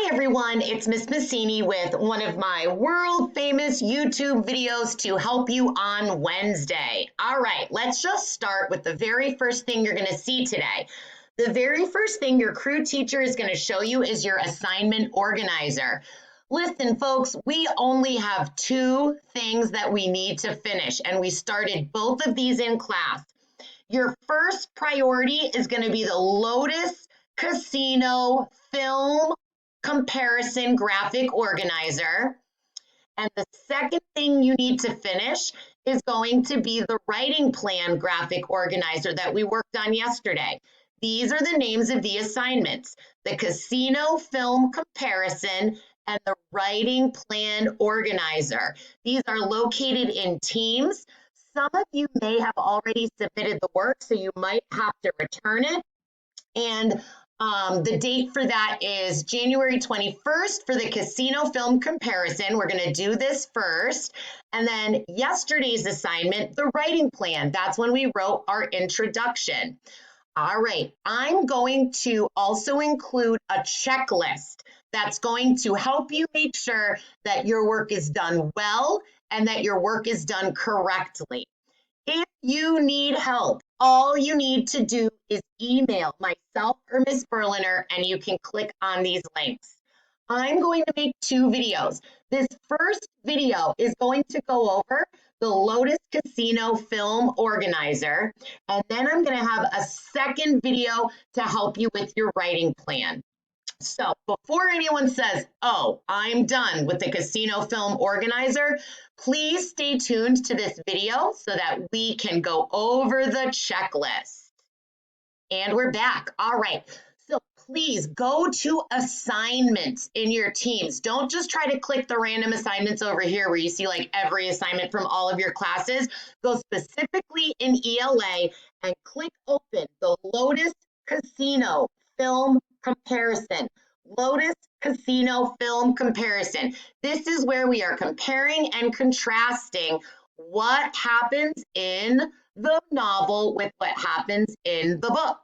Hi everyone, it's Miss Maccini with one of my world famous YouTube videos to help you on Wednesday. All right, let's just start with the very first thing you're going to see today. The very first thing your crew teacher is going to show you is your assignment organizer. Listen, folks, we only have two things that we need to finish, and we started both of these in class. Your first priority is going to be the Lotus Casino Film Comparison Graphic Organizer. And the second thing you need to finish is going to be the Writing Plan Graphic Organizer that we worked on yesterday. These are the names of the assignments: the Casino Film Comparison and the Writing Plan Organizer. These are located in teams. Some of you may have already submitted the work, so you might have to return it. And the date for that is January 21st for the Casino Film Comparison. We're going to do this first. And then yesterday's assignment, the Writing Plan. That's when we wrote our introduction. All right, I'm going to also include a checklist that's going to help you make sure that your work is done well and that your work is done correctly. If you need help, all you need to do is email myself or Miss Berliner, and you can click on these links. I'm going to make two videos. This first video is going to go over the Lotus Casino Film Organizer, and then I'm going to have a second video to help you with your writing plan. So before anyone says, oh, I'm done with the Casino Film Organizer, please stay tuned to this video so that we can go over the checklist. And we're back. All right. So please go to assignments in your teams. Don't just try to click the random assignments over here where you see like every assignment from all of your classes. Go specifically in ELA and click open the Lotus Casino Film Comparison. Lotus Casino Film Comparison. This is where we are comparing and contrasting what happens in the novel with what happens in the book.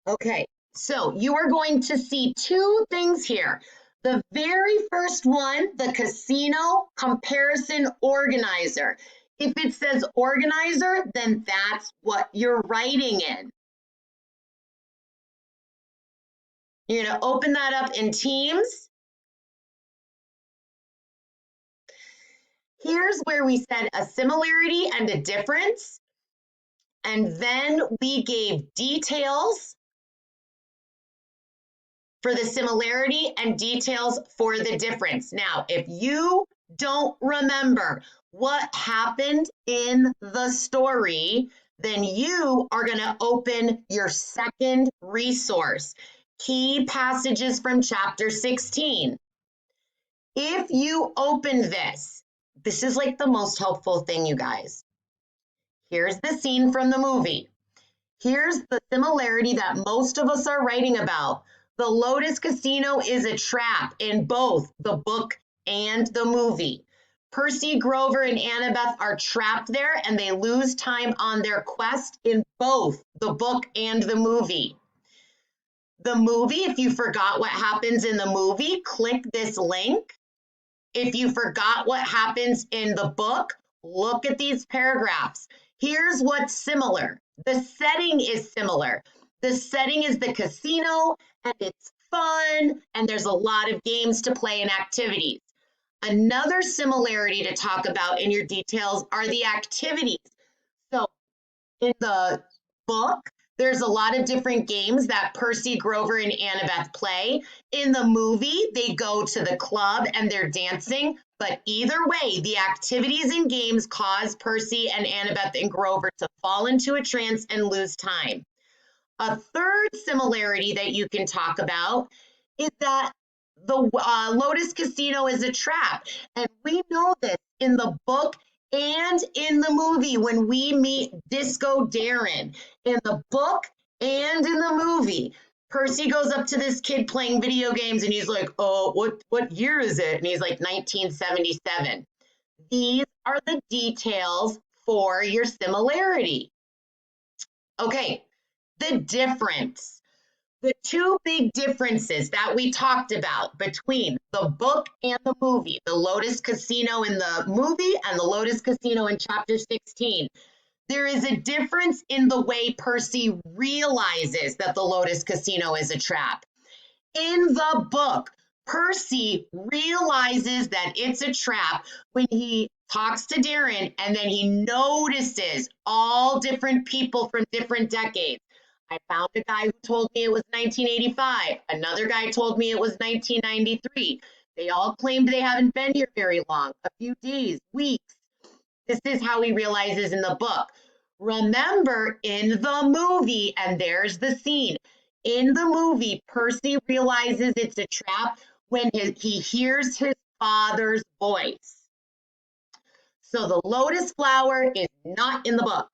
Okay, so you are going to see two things here. The very first one, the Casino Comparison Organizer. If it says organizer, then that's what you're writing in. You're going to open that up in Teams. Here's where we said a similarity and a difference. And then we gave details for the similarity and details for the difference. Now, if you don't remember what happened in the story, then you are going to open your second resource, Key Passages from Chapter 16. If you open this, this is like the most helpful thing, you guys. Here's the scene from the movie. Here's the similarity that most of us are writing about. The Lotus Casino is a trap in both the book and the movie. Percy, Grover, and Annabeth are trapped there, and they lose time on their quest in both the book and the movie. The movie, if you forgot what happens in the movie, click this link. If you forgot what happens in the book, look at these paragraphs. Here's what's similar. The setting is similar. The setting is the casino, and it's fun, and there's a lot of games to play and activities. Another similarity to talk about in your details are the activities. So in the book, there's a lot of different games that Percy, Grover, and Annabeth play. In the movie, they go to the club and they're dancing. But either way, the activities and games cause Percy and Annabeth and Grover to fall into a trance and lose time. A third similarity that you can talk about is that the Lotus Casino is a trap. And we know this in the book and in the movie when we meet Disco Darren. In the book and in the movie, Percy goes up to this kid playing video games and he's like, oh, what year is it? And he's like 1977. These are the details for your similarity. Okay, the difference. The two big differences that we talked about between the book and the movie, the Lotus Casino in the movie and the Lotus Casino in chapter 16, there is a difference in the way Percy realizes that the Lotus Casino is a trap. In the book, Percy realizes that it's a trap when he talks to Darren and then he notices all different people from different decades. I found a guy who told me it was 1985. Another guy told me it was 1993. They all claimed they haven't been here very long, a few days, weeks. This is how he realizes in the book. Remember, in the movie, and there's the scene, in the movie, Percy realizes it's a trap when he hears his father's voice. So the lotus flower is not in the book.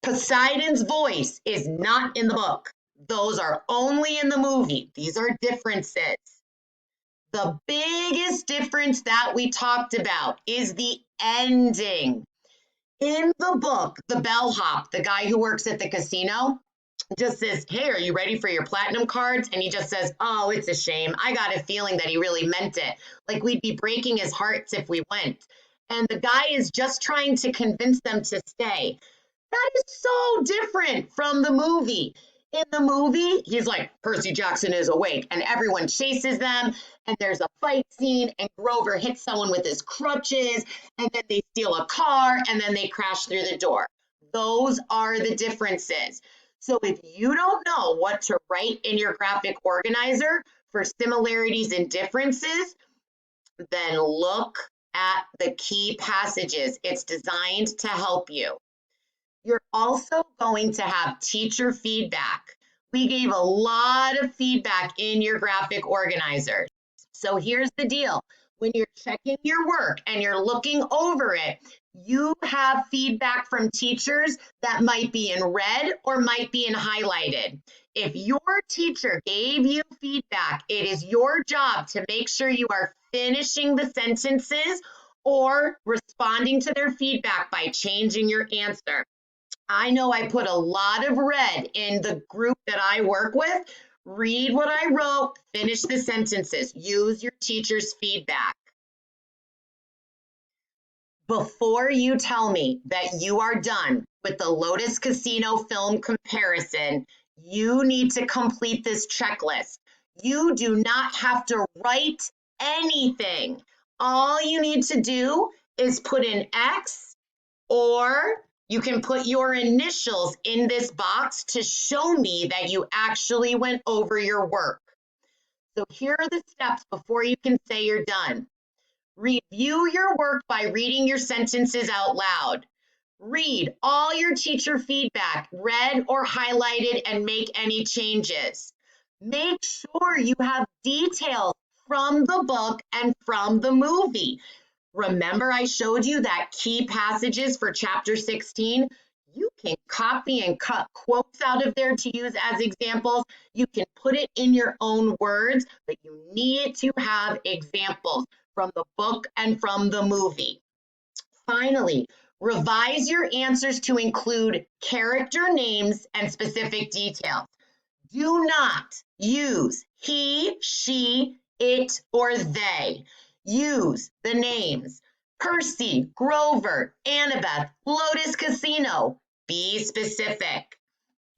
Poseidon's voice is not in the book. Those are only in the movie. These are differences. The biggest difference that we talked about is the ending. In the book, the bellhop, the guy who works at the casino, just says, "Hey, are you ready for your platinum cards?" And he just says, "Oh, it's a shame. I got a feeling that he really meant it. Like we'd be breaking his hearts if we went." And the guy is just trying to convince them to stay. That is so different from the movie. In the movie, he's like, "Percy Jackson is awake," and everyone chases them, and there's a fight scene, and Grover hits someone with his crutches, and then they steal a car, and then they crash through the door. Those are the differences. So if you don't know what to write in your graphic organizer for similarities and differences, then look at the key passages. It's designed to help you. You're also going to have teacher feedback. We gave a lot of feedback in your graphic organizer. So here's the deal. When you're checking your work and you're looking over it, you have feedback from teachers that might be in red or might be in highlighted. If your teacher gave you feedback, it is your job to make sure you are finishing the sentences or responding to their feedback by changing your answer. I know I put a lot of red in the group that I work with. Read what I wrote, finish the sentences, use your teacher's feedback. Before you tell me that you are done with the Lotus Casino film comparison, you need to complete this checklist. You do not have to write anything. All you need to do is put an X, or you can put your initials in this box to show me that you actually went over your work. So here are the steps before you can say you're done. Review your work by reading your sentences out loud. Read all your teacher feedback, read or highlighted, and make any changes. Make sure you have details from the book and from the movie. Remember, I showed you that key passages for chapter 16? You can copy and cut quotes out of there to use as examples. You can put it in your own words, but you need to have examples from the book and from the movie. Finally, revise your answers to include character names and specific details. Do not use he, she, it, or they. Use the names Percy, Grover, Annabeth, Lotus Casino. Be specific.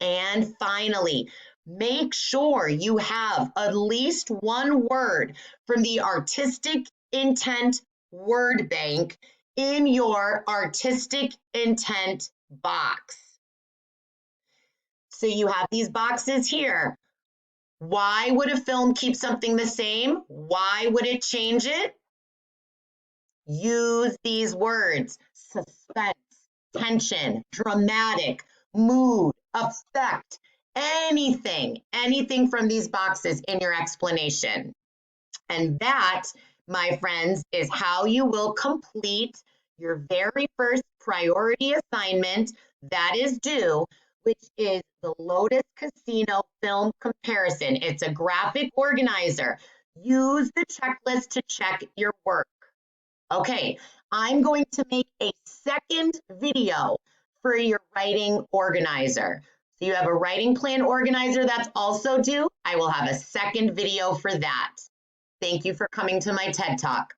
And finally, make sure you have at least one word from the artistic intent word bank in your artistic intent box. So you have these boxes here. Why would a film keep something the same? Why would it change it? Use these words: suspense, tension, dramatic, mood, effect, anything from these boxes in your explanation. And that, my friends, is how you will complete your very first priority assignment that is due, which is the Lotus Casino film comparison. It's a graphic organizer. Use the checklist to check your work. Okay, I'm going to make a second video for your writing organizer. Do you have a writing plan organizer that's also due? I will have a second video for that. Thank you for coming to my TED Talk.